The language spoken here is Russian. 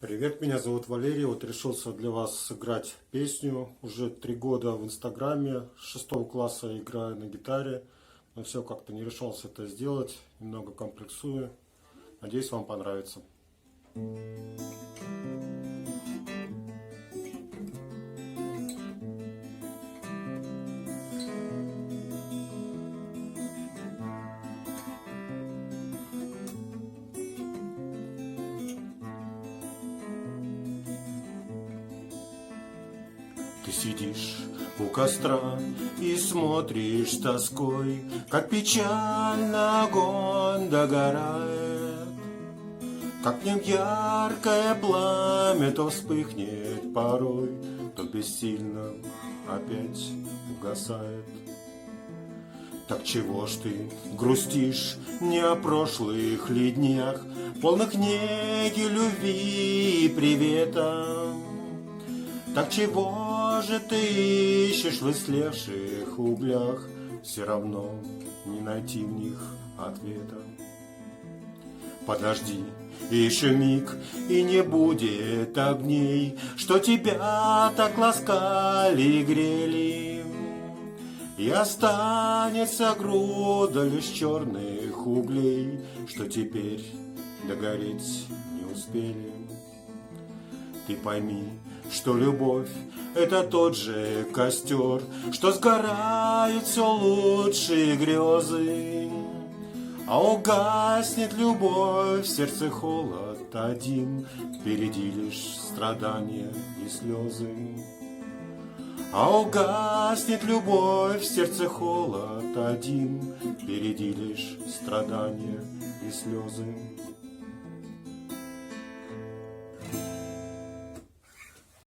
Привет, меня зовут Валерий. Вот решился для вас сыграть песню. Уже 3 года в Инстаграме, с 6 класса играю на гитаре. Но все как-то не решался это сделать, немного комплексую. Надеюсь, вам понравится. Ты сидишь у костра и смотришь с тоской, как печально огонь догорает. Как в нем яркое пламя то вспыхнет порой, то бессильно опять угасает. Так чего ж ты грустишь не о прошлых ли днях, полных неги, любви и привета? Так чего же ты ищешь в истлевших углях, все равно не найти в них ответа? Подожди еще миг, и не будет огней, что тебя так ласкали и грели. И останется груда лишь черных углей, что теперь догореть не успели. Ты пойми, что любовь — это тот же костер, что сгорают все лучшие грезы. А угаснет любовь, в сердце холод один, впереди лишь страдания и слезы. А угаснет любовь, в сердце холод один, впереди лишь страдания и слезы.